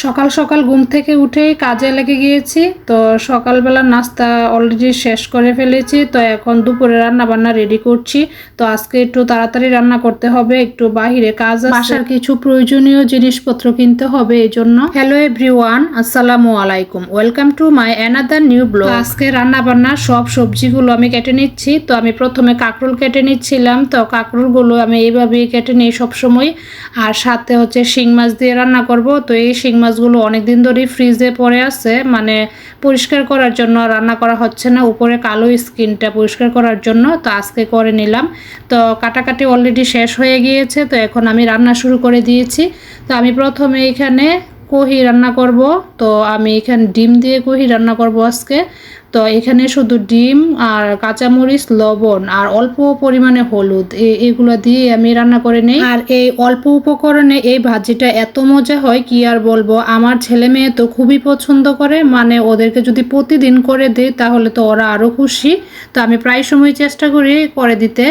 সকাল সকাল ঘুম থেকে উঠেই কাজে লেগে গিয়েছি। তো সকালবেলা নাস্তা অলরেডি শেষ করে ফেলেছি। তো এখন দুপুরে রান্না বান্না রেডি করছি। তো আজকে একটু তাড়াতাড়ি রান্না করতে হবে, একটু বাহিরে কাজ আছে, বাসার কিছু প্রয়োজনীয় জিনিসপত্র কিনতে হবে, এই জন্য। হ্যালো এভরিওয়ান, আসসালামু আলাইকুম, welcome to my another new blog. আজকে রান্না বান্না সব সবজিগুলো আমি কেটে নিচ্ছি। তো আমি প্রথমে কাঁকরোল কেটে নিচ্ছিলাম। তো কাঁকরোলগুলো আমি এইভাবেই কেটে নিই সবসময়। আর সাথে হচ্ছে শিং মাছ দিয়ে রান্না করব। তো এই শিং মাছগুলো অনেকদিন ধরেই ফ্রিজে পড়ে আছে, মানে পরিষ্কার করার জন্য রান্না করা হচ্ছে না, উপরে কালো স্কিনটা পরিষ্কার করার জন্য। তো আজকে করে নিলাম। তো কাটাকাটি অলরেডি শেষ হয়ে গিয়েছে। তো এখন আমি রান্না শুরু করে দিয়েছি। তো আমি প্রথমে এখানে কহি রান্না করব। তো আমি এখানে ডিম দিয়ে কহি রান্না করব আজকে। তো এখানে শুধু ডিম আর কাঁচামরিচ, লবণ আর অল্প পরিমাণে হলুদ এগুলো দিয়ে আমি রান্না করে নেই। আর এই অল্প উপকরণে এই ভাজিটা এত মজা হয় কি আর বলবো। আমার ছেলে মেয়ে তো খুবই পছন্দ করে, মানে ওদেরকে যদি প্রতিদিন করে দিই তাহলে তো ওরা আরও খুশি। তো আমি প্রায় সময় চেষ্টা করি করে দিতে।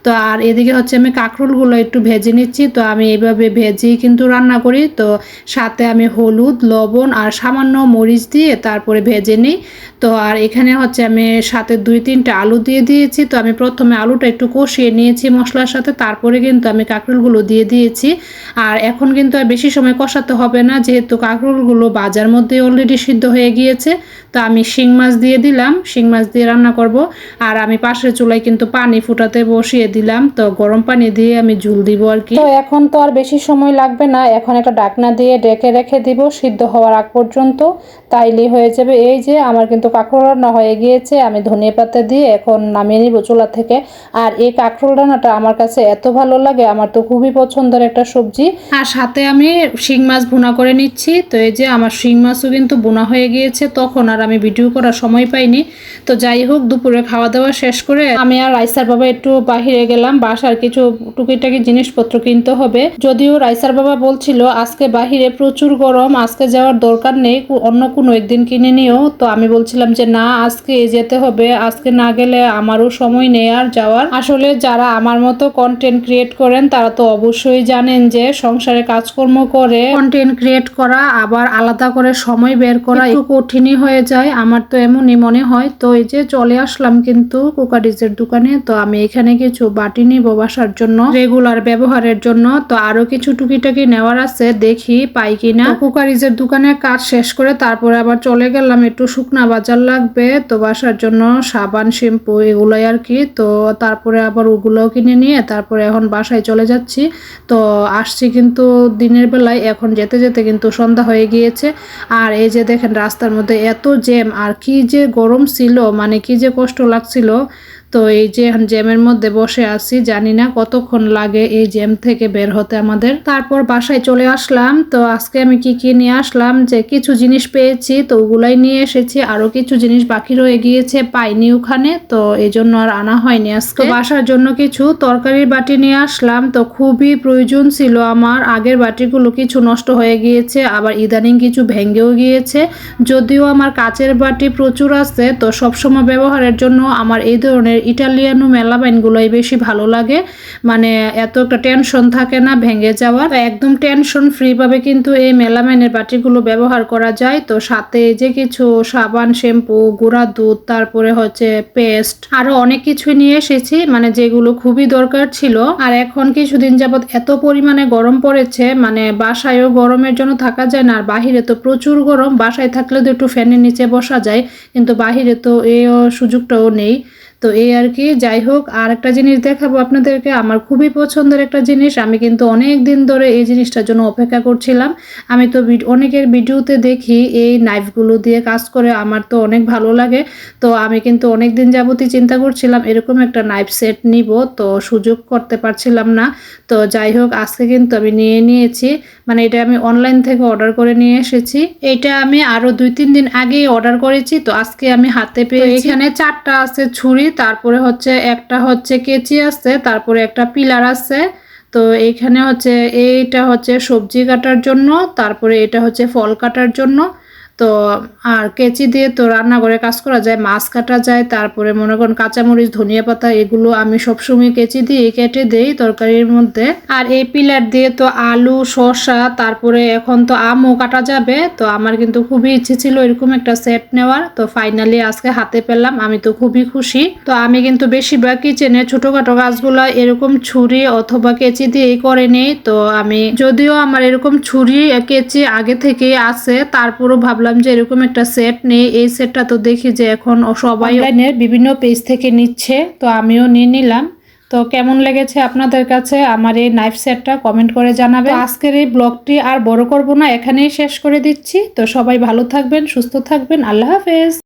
তো আর এদিকে হচ্ছে আমি কাঁকরোলগুলো একটু ভেজে নিচ্ছি। তো আমি এইভাবে ভেজেই কিন্তু রান্না করি। তো সাথে আমি হলুদ, লবণ আর সামান্য মরিচ দিয়ে তারপরে ভেজে নিই। তো আর এখানে হচ্ছে আমি সাথে 2-3টা আলু দিয়ে দিয়েছি। তো আমি প্রথমে আলুটা একটু কষিয়ে নিয়েছি মশলার সাথে, তারপরে কিন্তু আমি কাঁকরোলগুলো দিয়ে দিয়েছি। আর এখন কিন্তু আর বেশি সময় কষাতে হবে না, যেহেতু কাঁকরোলগুলো বাজার মধ্যে অলরেডি সিদ্ধ হয়ে গিয়েছে। তো আমি শিং মাছ দিয়ে দিলাম, শিং মাছ দিয়ে রান্না করব। আর আমি পাশের চুলায় কিন্তু পানি ফুটাতে বসিয়ে দিলাম। তো গরম পানি দিয়ে আমি ঝুল দিব আর কি। তো এখন তো আর বেশি সময় লাগবে না, এখন একটা ঢাকনা দিয়ে ঢেকে রেখে দিব সিদ্ধ হওয়ার আগ পর্যন্ত, তাইলেই হয়ে যাবে। এই যে আমার কিন্তু কাঁকরোল রান্না হয়ে গিয়েছে। আমি ধনিয়া পাতা দিয়ে এখন নামিয়ে নিব চুলা থেকে। আর এই কাঁকরোল রান্নাটা আমার কাছে এত ভালো লাগে, আমার তো খুবই পছন্দের একটা সবজি। আর সাথে আমি শিং মাছ ভুনা করে নিচ্ছি। তো এই যে আমার শিং মাছও কিন্তু ভুনা হয়ে গিয়েছে, তখন আর আমি ভিডিও করার সময় পাইনি। তো যাই হোক, দুপুরে খাওয়া দাওয়া শেষ করে আমি আর রাইসার বাবা একটু বাহিরে গেলাম, বাসার কিছু টুকিটাকি জিনিসপত্র কিনতে হবে। যদিও রাইসার বাবা বলছিল আজকে বাহিরে প্রচুর গরম, আজকে যাওয়ার দরকার নেই, অন্য কোনো একদিন কিনে নিও। তো আমি বলছিলাম যে না, আজকে যেতে হবে, আজকে না গেলে আমারও সময় নেই আর যাওয়ার। আসলে যারা আমার মতো কন্টেন্ট ক্রিয়েট করেন তারা তো অবশ্যই জানেন যে সংসারে কাজকর্ম করে কন্টেন্ট ক্রিয়েট করা আবার আলাদা করে সময় বের করা একটু কঠিনই হয়ে যায়, আমার তো এমনই মনে হয়। তো এই যে চলে আসলাম কিন্তু কুকারিজের দোকানে। তো আমি এখানে কিছু বাটি নিব বাসার জন্য, রেগুলার ব্যবহারের জন্য। তো আরো কিছু টুকিটাকি নেওয়ার আছে, দেখি পাই কিনা। কুকারিজের দোকানে কাজ শেষ করে তারপরে আবার চলে গেলাম, একটু শুকনা বাজার লাগবে তো বাসার জন্য, সাবান, শ্যাম্পু এগুলোই আর কি। তো তারপরে আবার ওগুলোও কিনে নিয়ে তারপরে এখন বাসায় চলে যাচ্ছি। তো আসছি কিন্তু দিনের বেলায়, এখন যেতে যেতে কিন্তু সন্ধ্যা হয়ে গিয়েছে। আর এই যে দেখেন রাস্তার মধ্যে এত জ্যাম, আর কি যে গরম ছিল, মানে কি যে কষ্ট লাগছিল। তো এই যে জ্যামের মধ্যে বসে আছি, জানি না কতক্ষণ লাগে এই জ্যাম থেকে বের হতে আমাদের। তারপর বাসায় চলে আসলাম। তো আজকে আমি কি কি নিয়ে আসলাম, যে কিছু জিনিস পেয়েছি তো ওগুলাই নিয়ে এসেছি, আরো কিছু জিনিস বাকি রয়ে গিয়েছে পাইনি ওখানে, তো এই জন্য আর আনা হয়নি আজকে। বাসার জন্য কিছু তরকারির বাটি নিয়ে আসলাম। তো খুবই প্রয়োজন ছিল আমার, আগের বাটিগুলো কিছু নষ্ট হয়ে গিয়েছে, আবার ইদানিং কিছু ভেঙেও গিয়েছে। যদিও আমার কাচের বাটি প্রচুর আছে, তো সবসময় ব্যবহারের জন্য আমার এই ধরনের ইটালিয়ানো মেলামাইনগুলোই বেশি ভালো লাগে, মানে এত একটা টেনশন থাকে না ভেঙে যাওয়ার, একদম টেনশন ফ্রি ভাবে কিন্তু এই মেলামাইনের বাটিগুলো ব্যবহার করা যায়। তো সাথে যে কিছু সাবান, শ্যাম্পু, গুঁড়া দুধ, তারপরে হচ্ছে পেস্ট, আরো অনেক কিছু নিয়ে এসেছি, মানে যেগুলো খুবই দরকার ছিল। আর এখন কিছুদিন যাবত এত পরিমাণে গরম পড়েছে, মানে বাসায়ও গরমের জন্য থাকা যায় না, আর বাহিরে তো প্রচুর গরম, বাসায় থাকলে তো একটু ফ্যানের নিচে বসা যায়, কিন্তু বাহিরে তো এই সুযোগটাও নেই। তো এই আর কি। যাই হোক, আর একটা জিনিস দেখাবো আপনাদেরকে, আমার খুবই পছন্দের একটা জিনিস, আমি কিন্তু অনেক দিন ধরে এই জিনিসটার জন্য অপেক্ষা করছিলাম। আমি তো অনেকের ভিডিওতে দেখি এই নাইফগুলো দিয়ে কাজ করে, আমার তো অনেক ভালো লাগে। তো আমি কিন্তু অনেক দিন যাবতই চিন্তা করছিলাম এরকম একটা নাইফ সেট নিব, তো সুযোগ করতে পারছিলাম না। তো যাই হোক, আজকে কিন্তু আমি নিয়ে নিয়েছি, মানে এটা আমি অনলাইন থেকে অর্ডার করে নিয়ে এসেছি। এটা আমি আরো 2-3 দিন আগেই অর্ডার করেছি, তো আজকে আমি হাতে পেয়েছি। এখানে 4টা আছে ছুরি, তারপরে হচ্ছে একটা হচ্ছে কেচি আছে, তারপরে একটা পিলার আছে। তো এইখানে হচ্ছে এইটা হচ্ছে সবজি কাটার জন্য, তারপরে এটা হচ্ছে ফল কাটার জন্য। তো আর কেচি দিয়ে তো রান্নাঘরে কাজ করা যায়, মাছ কাটা যায়, তারপরে মনে করেন কাঁচামরিচ, ধনিয়া পাতা, এগুলো আমি সবসময় কেচি দিয়ে কেটে দেই তরকারির মধ্যে। আর এই পিলার দিয়ে তো আলু, শসা, তারপরে এখন তো আমও কাটা যাবে। তো আমার কিন্তু খুবই ইচ্ছে ছিল এরকম একটা সেট নেওয়ার, তো ফাইনালি আজকে হাতে পেলাম, আমি তো খুবই খুশি। তো আমি কিন্তু বেশিরভাগ কিচেনে ছোটখাটো কাজগুলো এরকম ছুরি অথবা কেচি দিয়েই করে নেই। তো আমি যদিও আমার এরকম ছুরি কেচি আগে থেকেই আছে, তারপরও ভাবলাম যে এরকম একটা সেট নেই। এই সেটটা তো দেখি যে এখন সবাই অনলাইনের বিভিন্ন পেজ থেকে নিচ্ছে, তো আমিও নিয়ে নিলাম। তো কেমন লেগেছে আপনাদের কাছে আমার এই নাইফ সেটটা কমেন্ট করে জানাবে। আজকের এই ব্লগটি আর বড় করব না, এখানেই শেষ করে দিচ্ছি। তো সবাই ভালো থাকবেন, সুস্থ থাকবেন, আল্লাহ হাফেজ।